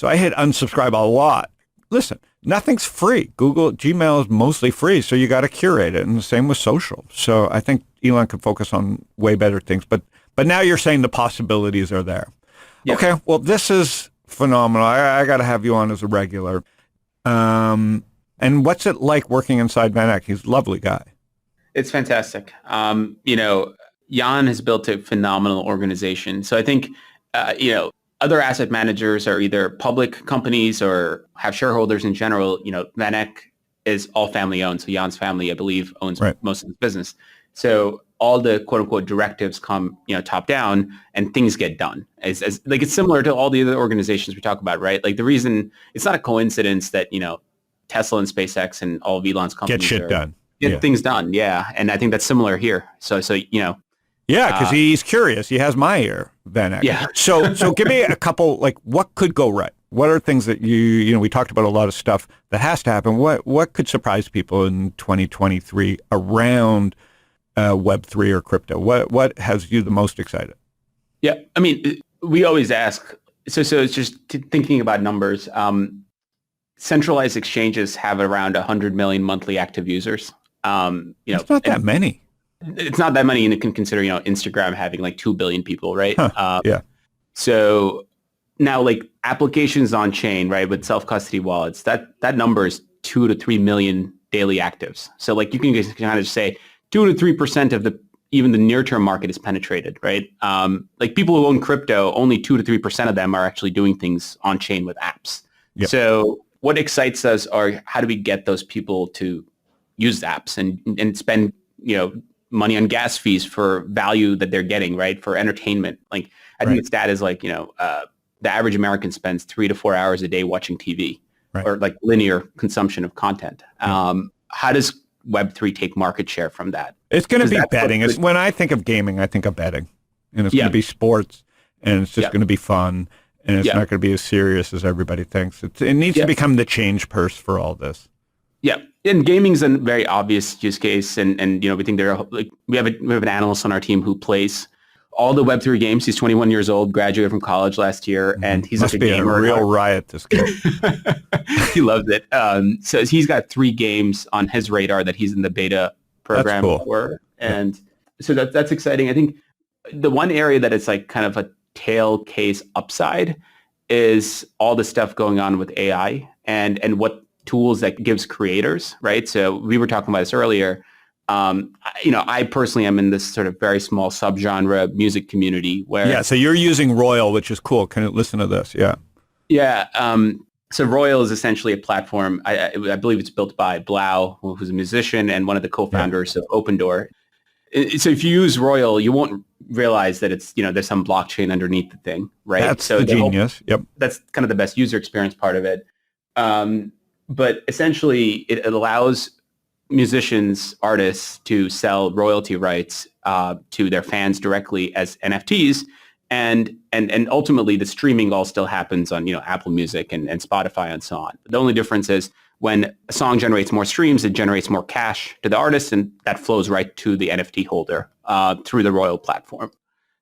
I hit unsubscribe a lot. Listen, nothing's free. Gmail is mostly free, so you got to curate it. And the same with social. So I think Elon could focus on way better things. But now you're saying the possibilities are there. Yep. Okay, well, this is phenomenal. I got to have you on as a regular. And what's it like working inside VanEck? He's a lovely guy. It's fantastic. Jan has built a phenomenal organization. So I think, other asset managers are either public companies or have shareholders in general. VanEck is all family owned. So Jan's family, I believe, owns most of the business. So all the quote unquote directives come, top down and things get done. As like it's similar to all the other organizations we talk about, right? Like the reason it's not a coincidence that, Tesla and SpaceX and all of Elon's companies get shit done. Get things done. Yeah. And I think that's similar here. So yeah, because he's curious. He has my ear, VanEck. Yeah. So give me a couple, like what could go right? What are things that we talked about a lot of stuff that has to happen. What could surprise people in 2023 around Web3 or crypto? What has you the most excited? Yeah. I mean, we always ask, so it's just thinking about numbers. Centralized exchanges have around 100 million monthly active users. It's not that many. It's not that many, and you can consider, Instagram having like 2 billion people, right? Huh. Yeah. So now, like applications on chain, right, with self-custody wallets, that number is 2 to 3 million daily actives. So like you can just kind of say 2 to 3% of even the near-term market is penetrated, right? Like people who own crypto, only 2 to 3% of them are actually doing things on chain with apps. Yep. So what excites us are how do we get those people to use apps and spend, money on gas fees for value that they're getting, right? For entertainment. Like I think the stat is like, the average American spends 3 to 4 hours a day watching TV or like linear consumption of content. How does Web3 take market share from that? It's going to be betting. When I think of gaming, I think of betting. And it's going to be sports, and it's just going to be fun, and it's not going to be as serious as everybody thinks. It needs to become the change purse for all this. Yeah. And gaming's a very obvious use case. And we think we have an analyst on our team who plays all the Web3 games. He's 21 years old, graduated from college last year, and he's Must like a gamer. Must be a real riot, this kid. He loves it. So he's got 3 games on his radar that he's in the beta program for. And so that's exciting. I think the one area that is like kind of a tail case upside is all the stuff going on with AI and what tools that gives creators, right? So we were talking about this earlier. I personally am in this sort of very small subgenre music community where... Yeah, so you're using Royal, which is cool. Can you listen to this? Yeah. Yeah. So Royal is essentially a platform. I believe it's built by Blau, who's a musician and one of the co-founders of Open Door. So if you use Royal, you won't realize that it's, there's some blockchain underneath the thing, right? That's so the genius. That's kind of the best user experience part of it. But essentially, it allows musicians, artists to sell royalty rights to their fans directly as NFTs. And ultimately, the streaming all still happens on, Apple Music and Spotify and so on. The only difference is when a song generates more streams, it generates more cash to the artist, and that flows right to the NFT holder through the Royal platform.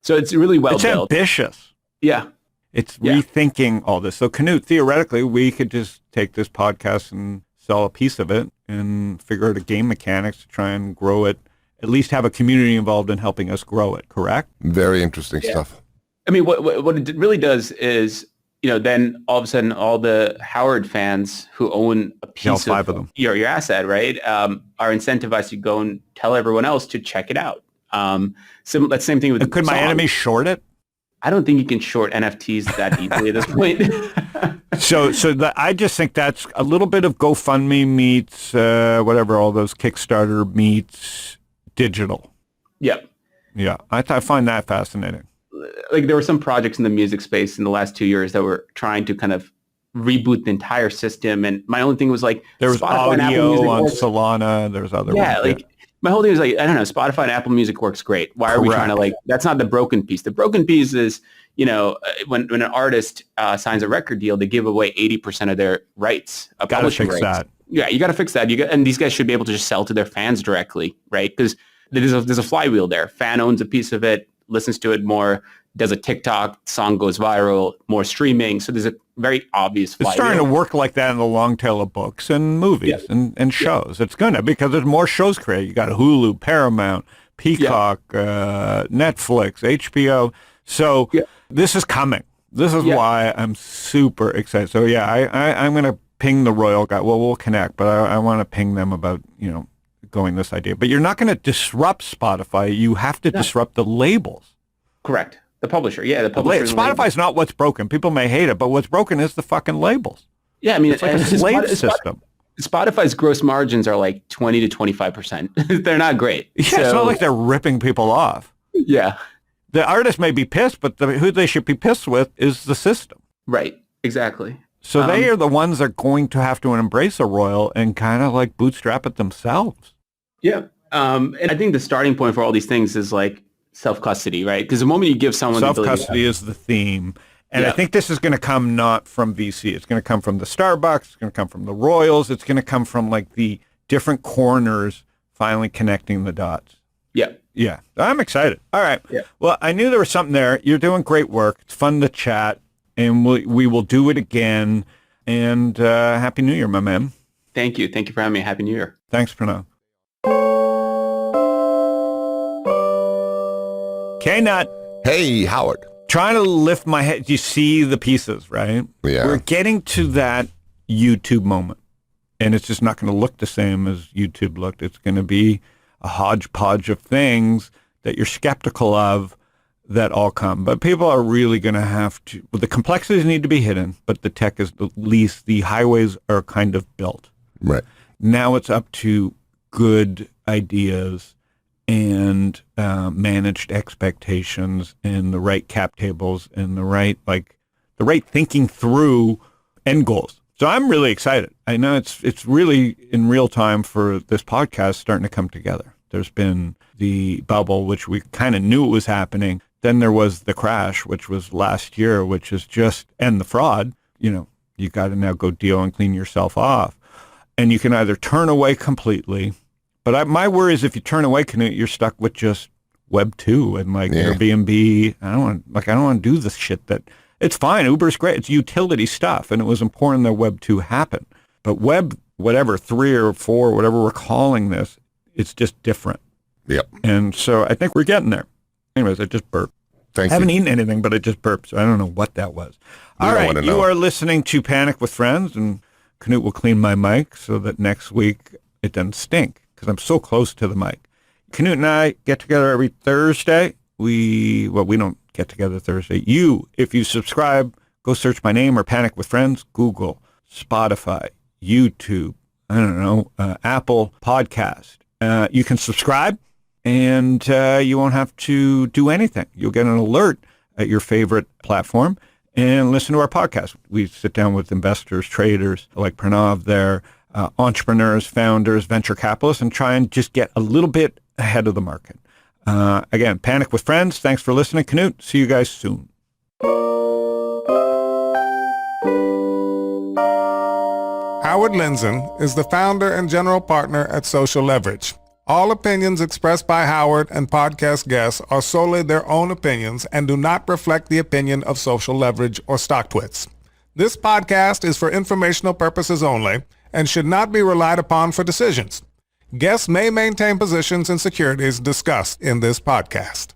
So it's really well built. It's ambitious. Yeah. It's rethinking all this. So Canute, theoretically, we could just take this podcast and sell a piece of it and figure out a game mechanics to try and grow it, at least have a community involved in helping us grow it, correct? Very interesting stuff. I mean, what it really does is, then all of a sudden all the Howard fans who own a piece of them. Your asset, right, are incentivized to go and tell everyone else to check it out. So that's the same thing with Could my enemy short it? I don't think you can short NFTs that easily at this point. I just think that's a little bit of GoFundMe meets whatever, all those Kickstarter meets digital. Yep. Yeah, I find that fascinating. Like there were some projects in the music space in the last 2 years that were trying to kind of reboot the entire system. And my only thing was like, there was Spotify audio on Solana. There's other ones. My whole thing was like, I don't know, Spotify and Apple Music works great. Why are we trying to that's not the broken piece. The broken piece is, when an artist signs a record deal, they give away 80% of their rights. Got to fix that. Yeah, you got to fix that. And these guys should be able to just sell to their fans directly, right? Because there's a flywheel there. Fan owns a piece of it, listens to it more, does a TikTok, song goes viral, more streaming. So there's a very obvious flywheel. It's starting to work like that in the long tail of books and movies and shows. It's going to, because there's more shows created. You got Hulu, Paramount, Peacock, Netflix, HBO. So this is coming. This is why I'm super excited. So I'm going to ping the Royal guy. Well, we'll connect, but I want to ping them about, going this idea. But you're not going to disrupt Spotify. You have to disrupt the labels. Correct. The publisher. Yeah, the publisher. Spotify's not what's broken. People may hate it, but what's broken is the fucking labels. Yeah, I mean, it's like a slave system. Spotify's gross margins are like 20 to 25%. They're not great. Yeah, so, it's not like they're ripping people off. Yeah. The artist may be pissed, but who they should be pissed with is the system. Right. Exactly. So they are the ones that are going to have to embrace a Royal and kind of like bootstrap it themselves. Yeah. And I think the starting point for all these things is like self-custody, right? Because the moment you give someone self-custody is the theme. And I think this is going to come not from VC. It's going to come from the Starbucks. It's going to come from the Royals. It's going to come from like the different corners finally connecting the dots. Yeah. Yeah. I'm excited. All right. Yeah. Well, I knew there was something there. You're doing great work. It's fun to chat. And we will do it again. And Happy New Year, my man. Thank you. Thank you for having me. Happy New Year. Thanks, Pranav. K-Nut. Hey, Howard. Trying to lift my head. You see the pieces, right? Yeah. We're getting to that YouTube moment. And it's just not going to look the same as YouTube looked. It's going to be a hodgepodge of things that you're skeptical of that all come. But people are really going to have to, well, the complexities need to be hidden, but the tech is at least, the highways are kind of built. Right. Now it's up to good ideas and managed expectations and the right cap tables and the right thinking through end goals. So I'm really excited. I know it's really in real time for this podcast starting to come together. There's been the bubble, which we kind of knew it was happening. Then there was the crash, which was last year, which is just, and the fraud, you got to now go deal and clean yourself off. And you can either turn away completely, but my worry is if you turn away, Canute, you're stuck with just Web 2 and Airbnb. I don't want to do this shit that, it's fine. Uber's great. It's utility stuff. And it was important that Web 2 happen. But Web, 3 or 4, whatever we're calling this, it's just different. Yep. And so I think we're getting there. Anyways, I just burped. Thank I haven't you. eaten anything, but I just burped, so I don't know what that was. All right, you are listening to Panic with Friends, and Canute will clean my mic so that next week it doesn't stink, because I'm so close to the mic. Canute and I get together every Thursday. We don't get together Thursday. If you subscribe, go search my name or Panic with Friends, Google, Spotify, YouTube, Apple Podcast. You can subscribe, and you won't have to do anything. You'll get an alert at your favorite platform and listen to our podcast. We sit down with investors, traders like Pranav there, entrepreneurs, founders, venture capitalists, and try and just get a little bit ahead of the market. Again, Panic with Friends. Thanks for listening, Canute. See you guys soon. Howard Lindzen is the founder and general partner at Social Leverage. All opinions expressed by Howard and podcast guests are solely their own opinions and do not reflect the opinion of Social Leverage or StockTwits. This podcast is for informational purposes only and should not be relied upon for decisions. Guests may maintain positions in securities discussed in this podcast.